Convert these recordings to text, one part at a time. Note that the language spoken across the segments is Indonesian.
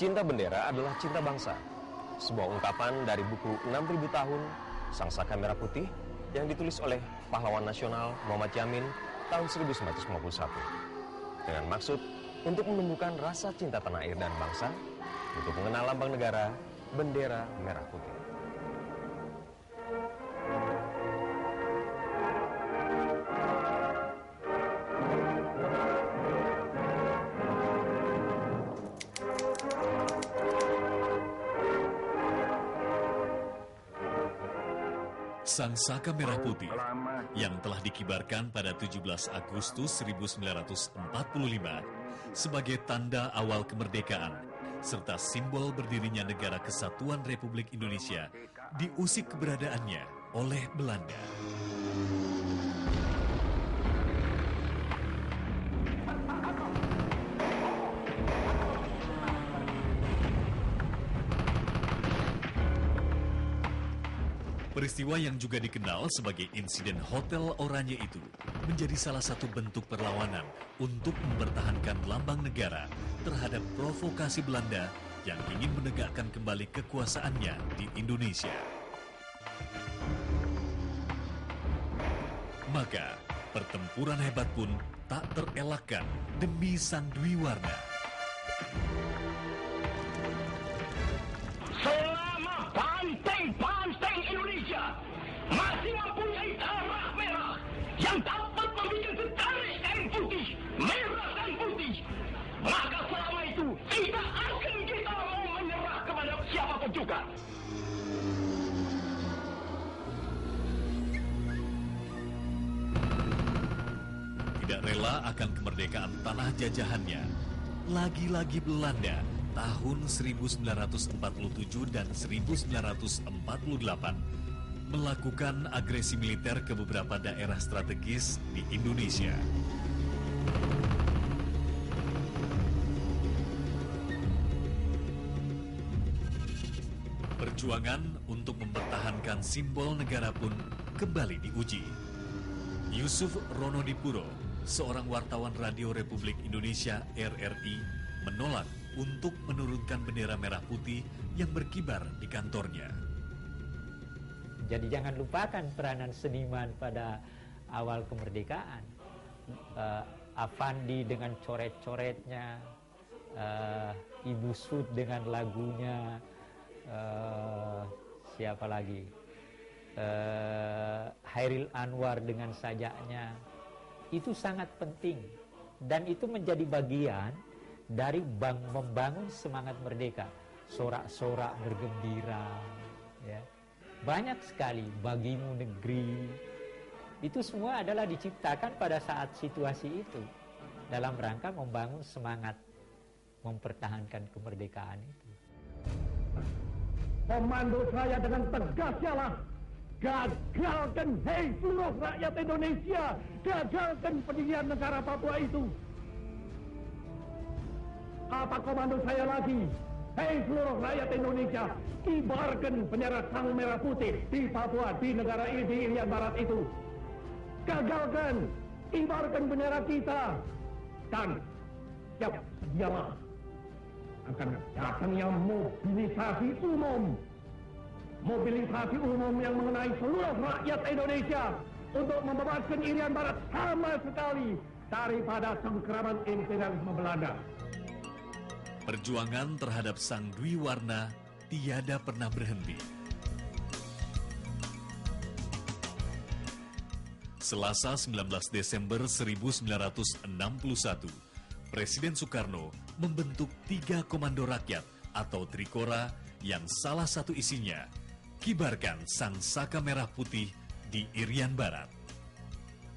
Cinta bendera adalah cinta bangsa. Sebuah ungkapan dari buku 6000 tahun Sang Saka Merah Putih yang ditulis oleh pahlawan nasional Muhammad Yamin tahun 1951. Dengan maksud untuk menumbuhkan rasa cinta tanah air dan bangsa, untuk mengenal lambang negara, bendera merah putih. Sang Saka Merah Putih yang telah dikibarkan pada 17 Agustus 1945 sebagai tanda awal kemerdekaan serta simbol berdirinya Negara Kesatuan Republik Indonesia diusik keberadaannya oleh Belanda. Peristiwa yang juga dikenal sebagai insiden Hotel Oranye itu menjadi salah satu bentuk perlawanan untuk mempertahankan lambang negara terhadap provokasi Belanda yang ingin menegakkan kembali kekuasaannya di Indonesia. Maka, pertempuran hebat pun tak terelakkan demi Sang Dwi Warna. Selama banteng-banteng Indonesia masih mempunyai darah merah yang dapat membuat setarik air putih, merah dan putih, maka selama itu tidak akan kita mau menyerah kepada siapapun juga. Tidak rela akan kemerdekaan tanah jajahannya, lagi-lagi Belanda tahun 1947 dan 1948 melakukan agresi militer ke beberapa daerah strategis di Indonesia. Perjuangan untuk mempertahankan simbol negara pun kembali diuji. Yusuf Ronodipuro, seorang wartawan Radio Republik Indonesia RRI, menolak untuk menurunkan bendera merah putih yang berkibar di kantornya. Jadi jangan lupakan peranan seniman pada awal kemerdekaan. Avandi dengan coret-coretnya, Ibu Sud dengan lagunya, siapa lagi? Hairil Anwar dengan sajaknya. Itu sangat penting dan itu menjadi bagian dari membangun semangat merdeka. Sorak-sorak bergembira, ya. Banyak sekali, bagimu negeri. Itu semua adalah diciptakan pada saat situasi itu dalam rangka membangun semangat mempertahankan kemerdekaan itu. Komando saya dengan tegas ialah gagalkan, hei seluruh rakyat Indonesia, gagalkan pendirian negara Papua itu. Apa komando saya lagi? Hei seluruh rakyat Indonesia, kibarkan bendera Sang Merah Putih di Papua, di negara ini, di Irian Barat itu. Gagalkan, kibarkan bendera kita. Dan siap sedialah akan datangnya mobilisasi umum. Mobilisasi umum yang mengenai seluruh rakyat Indonesia untuk membebaskan Irian Barat sama sekali daripada cengkeraman imperialisme Belanda. Perjuangan terhadap Sang Dwi Warna tiada pernah berhenti. Selasa 19 Desember 1961, Presiden Soekarno membentuk 3 Komando Rakyat atau Trikora yang salah satu isinya kibarkan Sang Saka Merah Putih di Irian Barat.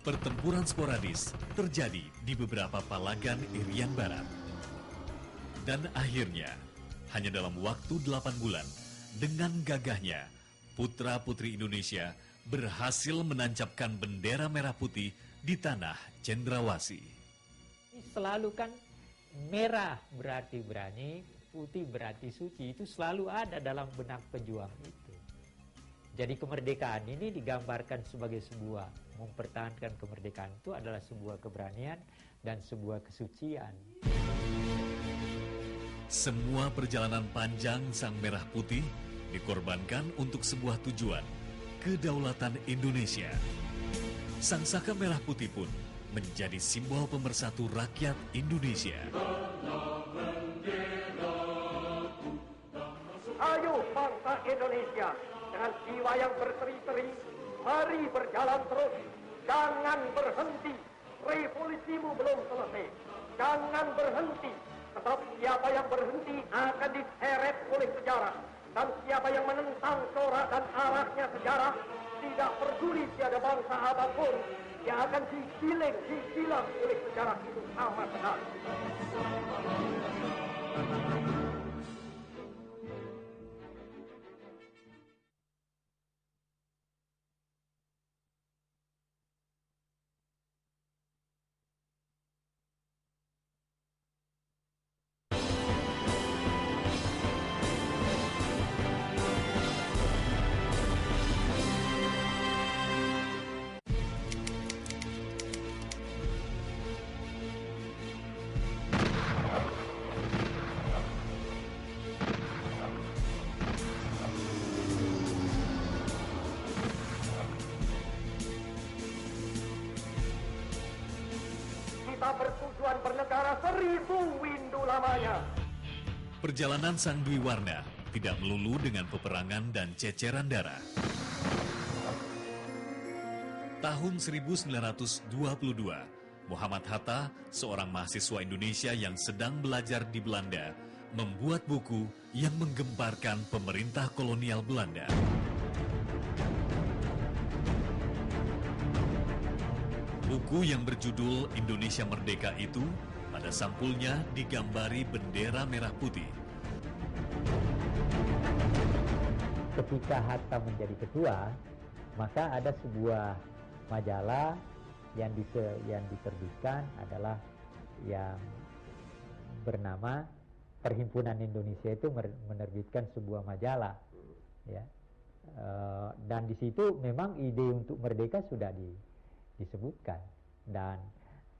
Pertempuran sporadis terjadi di beberapa palagan Irian Barat. Dan akhirnya, hanya dalam waktu 8 bulan, dengan gagahnya, putra-putri Indonesia berhasil menancapkan bendera merah putih di tanah Cendrawasih. Selalu kan merah berarti berani, putih berarti suci, itu selalu ada dalam benak pejuang itu. Jadi kemerdekaan ini digambarkan sebagai sebuah, mempertahankan kemerdekaan itu adalah sebuah keberanian dan sebuah kesucian. Semua perjalanan panjang Sang Merah Putih dikorbankan untuk sebuah tujuan, kedaulatan Indonesia. Sang Saka Merah Putih pun menjadi simbol pemersatu rakyat Indonesia. Ayo bangsa Indonesia, dengan jiwa yang berseri-seri, mari berjalan terus. Jangan berhenti, revolusimu belum selesai. Jangan berhenti, sebab siapa yang berhenti akan diseret oleh sejarah. Dan siapa yang menentang corak dan arahnya sejarah, tidak peduli tiada bangsa apapun, yang akan disilang oleh sejarah itu sama sekali. Kita bertujuan bernegara 1000 windu lamanya. Perjalanan Sang Dwi Warna tidak melulu dengan peperangan dan ceceran darah. Tahun 1922, Muhammad Hatta, seorang mahasiswa Indonesia yang sedang belajar di Belanda, membuat buku yang menggemparkan pemerintah kolonial Belanda. Buku yang berjudul Indonesia Merdeka itu, pada sampulnya digambari bendera merah putih. Ketika Hatta menjadi ketua, maka ada sebuah majalah yang diterbitkan adalah yang bernama Perhimpunan Indonesia, itu menerbitkan sebuah majalah, ya. Dan di situ memang ide untuk merdeka sudah disebutkan, dan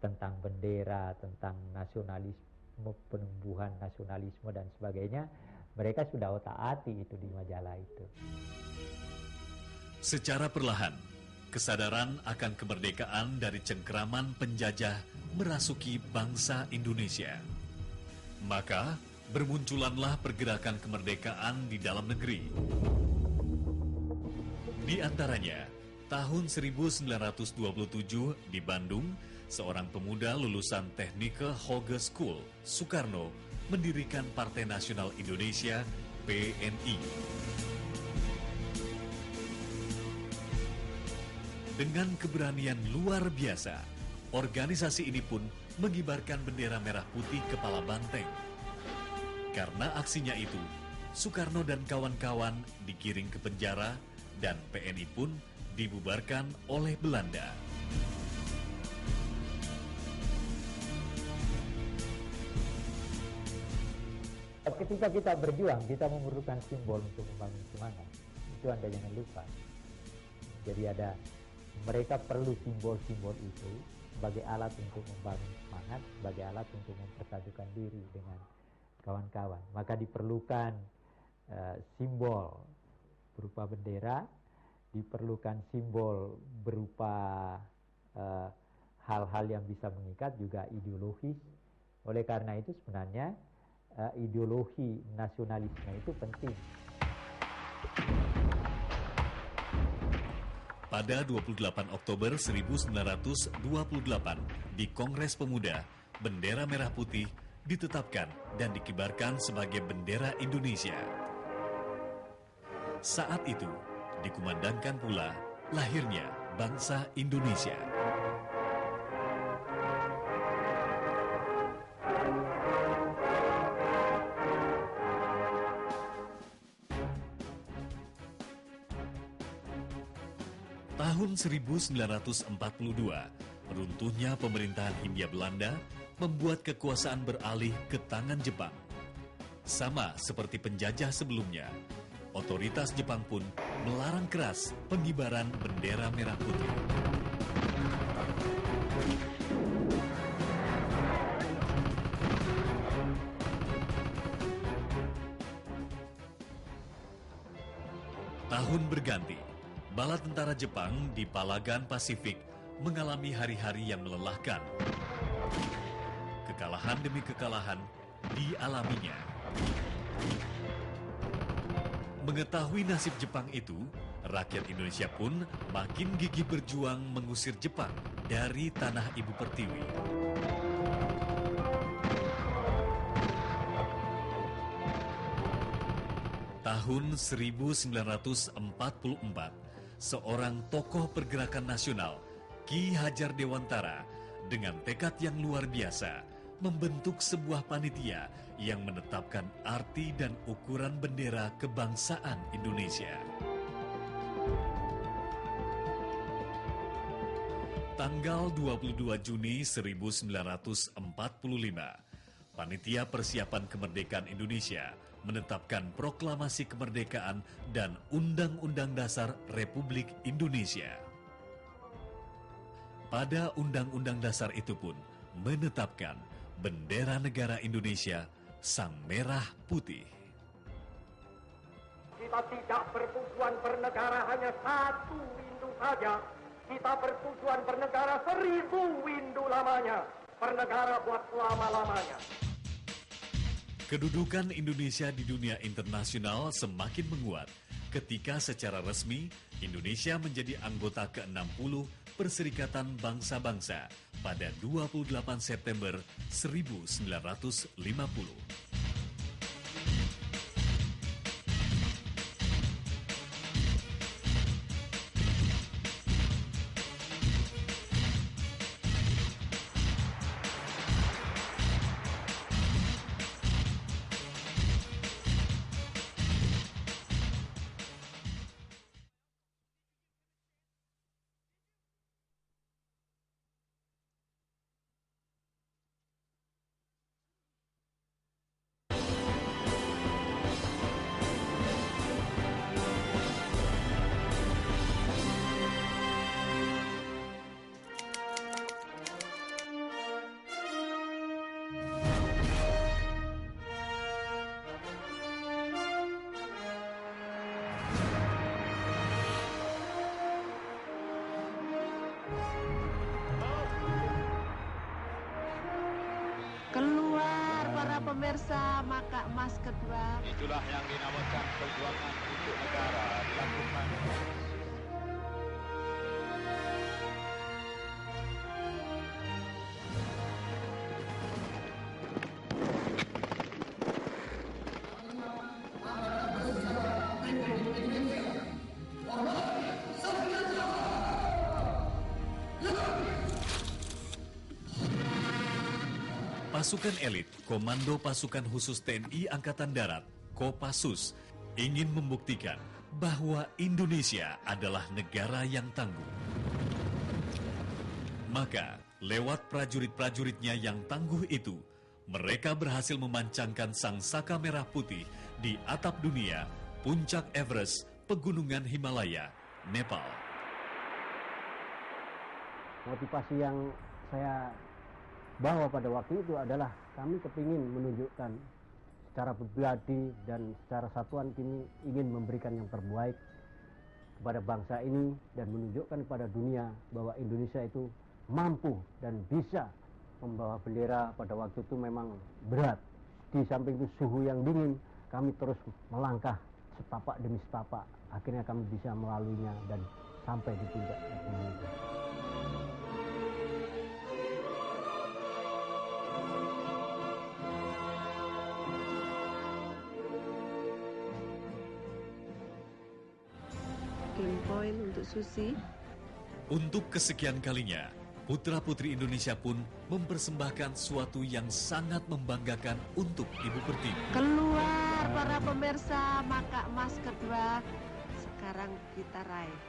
tentang bendera, tentang nasionalisme, penumbuhan nasionalisme dan sebagainya, mereka sudah otak-atik itu di majalah itu. Secara perlahan, kesadaran akan kemerdekaan dari cengkeraman penjajah merasuki bangsa Indonesia. Maka bermunculanlah pergerakan kemerdekaan di dalam negeri. Di antaranya, tahun 1927 di Bandung, seorang pemuda lulusan Technische Hogeschool Soekarno mendirikan Partai Nasional Indonesia (PNI). Dengan keberanian luar biasa, organisasi ini pun mengibarkan bendera merah putih kepala banteng. Karena aksinya itu, Soekarno dan kawan-kawan digiring ke penjara dan PNI pun dibubarkan oleh Belanda. Ketika kita berjuang, kita memerlukan simbol untuk membangun semangat. Itu Anda jangan lupa. Jadi mereka perlu simbol-simbol itu sebagai alat untuk membangun semangat, sebagai alat untuk mempersatukan diri dengan kawan-kawan. Maka diperlukan simbol berupa bendera, diperlukan simbol berupa hal-hal yang bisa mengikat, juga ideologis. Oleh karena itu sebenarnya ideologi nasionalisme itu penting. Pada 28 Oktober 1928 di Kongres Pemuda, bendera merah putih ditetapkan dan dikibarkan sebagai bendera Indonesia. Saat itu dikumandangkan pula lahirnya bangsa Indonesia. Tahun 1942, runtuhnya pemerintahan Hindia Belanda membuat kekuasaan beralih ke tangan Jepang. Sama seperti penjajah sebelumnya, otoritas Jepang pun melarang keras pengibaran bendera merah putih. Tahun berganti, bala tentara Jepang di Palagan Pasifik mengalami hari-hari yang melelahkan. Kekalahan demi kekalahan dialaminya. Mengetahui nasib Jepang itu, rakyat Indonesia pun makin gigih berjuang mengusir Jepang dari tanah ibu pertiwi. Tahun 1944, seorang tokoh pergerakan nasional, Ki Hajar Dewantara, dengan tekad yang luar biasa, membentuk sebuah panitia yang menetapkan arti dan ukuran bendera kebangsaan Indonesia. Tanggal 22 Juni 1945, Panitia Persiapan Kemerdekaan Indonesia menetapkan Proklamasi Kemerdekaan dan Undang-Undang Dasar Republik Indonesia. Pada Undang-Undang Dasar itu pun menetapkan bendera negara Indonesia sang merah putih. Kita tidak bertujuan bernegara hanya satu windu saja. Kita bertujuan bernegara 1000 windu lamanya. Bernegara buat selama-lamanya. Kedudukan Indonesia di dunia internasional semakin menguat ketika secara resmi Indonesia menjadi anggota ke-60 Perserikatan Bangsa-Bangsa pada 28 September 1950. Keluar para pemirsa, maka emas kedua. Itulah yang dinamakan perjuangan untuk negara dilakukan. Pasukan elit Komando Pasukan Khusus TNI Angkatan Darat, Kopassus, ingin membuktikan bahwa Indonesia adalah negara yang tangguh. Maka, lewat prajurit-prajuritnya yang tangguh itu, mereka berhasil memancangkan sang saka merah putih di atap dunia, puncak Everest, pegunungan Himalaya, Nepal. Motivasi yang saya bawa pada waktu itu adalah kami kepingin menunjukkan secara pribadi dan secara satuan kami ingin memberikan yang terbaik kepada bangsa ini dan menunjukkan kepada dunia bahwa Indonesia itu mampu dan bisa membawa bendera. Pada waktu itu memang berat, di samping itu suhu yang dingin, kami terus melangkah setapak demi setapak, akhirnya kami bisa melaluinya dan sampai di puncak gunung itu. Poin untuk Susi. Untuk kesekian kalinya, putra-putri Indonesia pun mempersembahkan suatu yang sangat membanggakan untuk Ibu Pertiwi. Keluar para pemirsa, maka emas kedua sekarang kita raih.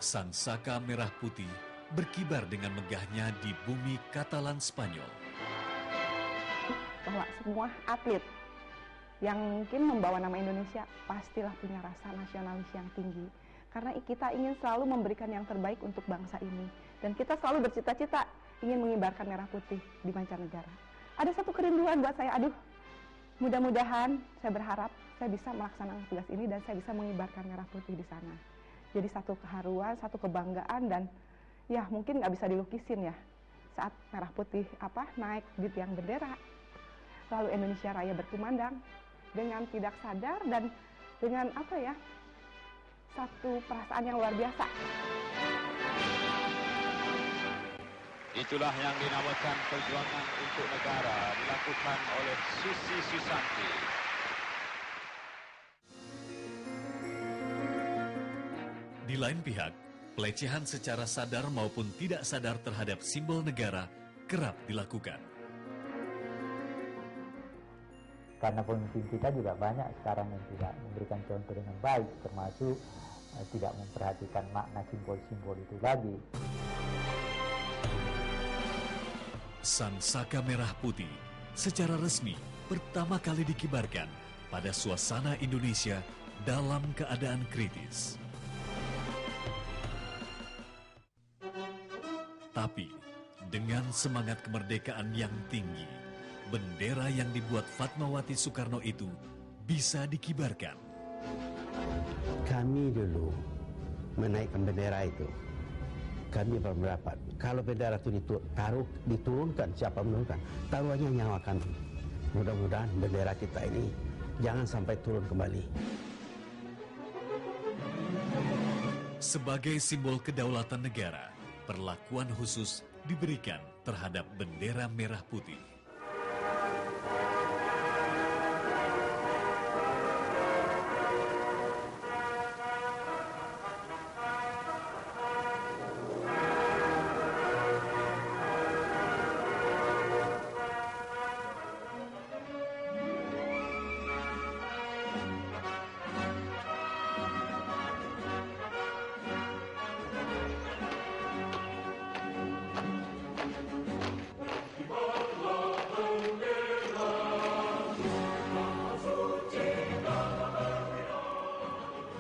Sang saka merah putih berkibar dengan megahnya di bumi Katalan Spanyol. Bahwa semua atlet yang mungkin membawa nama Indonesia pastilah punya rasa nasionalis yang tinggi. Karena kita ingin selalu memberikan yang terbaik untuk bangsa ini. Dan kita selalu bercita-cita ingin mengibarkan merah putih di mancanegara. ada satu kerinduan buat saya. Aduh, mudah-mudahan saya berharap saya bisa melaksanakan tugas ini dan saya bisa mengibarkan merah putih di sana. Jadi satu keharuan, satu kebanggaan, dan ya mungkin nggak bisa dilukisin ya saat merah putih naik di tiang bendera, lalu Indonesia Raya berkumandang dengan tidak sadar dan dengan satu perasaan yang luar biasa. Itulah yang dinamakan perjuangan untuk negara dilakukan oleh Susi Susanti. Di lain pihak, pelecehan secara sadar maupun tidak sadar terhadap simbol negara kerap dilakukan. Karena pemimpin kita juga banyak sekarang yang tidak memberikan contoh dengan baik, termasuk tidak memperhatikan makna simbol-simbol itu lagi. Sangsaka Merah Putih secara resmi pertama kali dikibarkan pada suasana Indonesia dalam keadaan kritis. Tapi dengan semangat kemerdekaan yang tinggi, bendera yang dibuat Fatmawati Soekarno itu bisa dikibarkan. Kami dulu menaikkan bendera itu, kami berpendapat kalau bendera itu diturunkan, siapa menurunkan, taruhannya nyawa kami. Mudah-mudahan bendera kita ini jangan sampai turun kembali. Sebagai simbol kedaulatan negara, perlakuan khusus diberikan terhadap bendera merah putih.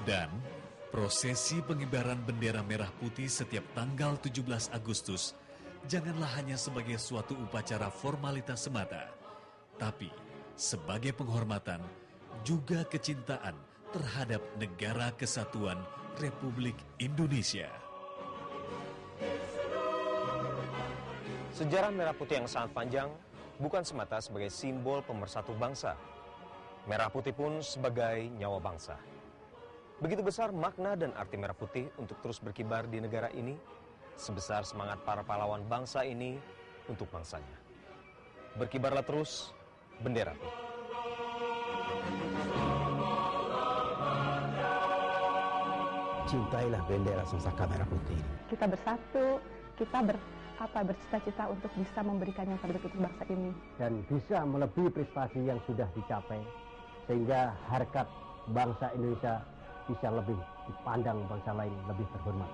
Dan prosesi pengibaran bendera merah putih setiap tanggal 17 Agustus janganlah hanya sebagai suatu upacara formalitas semata, tapi sebagai penghormatan juga kecintaan terhadap Negara Kesatuan Republik Indonesia. Sejarah merah putih yang sangat panjang bukan semata sebagai simbol pemersatu bangsa. Merah putih pun sebagai nyawa bangsa. Begitu besar makna dan arti merah putih untuk terus berkibar di negara ini, sebesar semangat para pahlawan bangsa ini untuk bangsanya. Berkibarlah terus bendera putih. Cintailah bendera Sangsaka Merah Putih. Kita bersatu, kita bercita-cita untuk bisa memberikan yang terbaik untuk bangsa ini. Dan bisa melebihi prestasi yang sudah dicapai, sehingga harkat bangsa Indonesia bisa lebih dipandang bangsa lain lebih terhormat.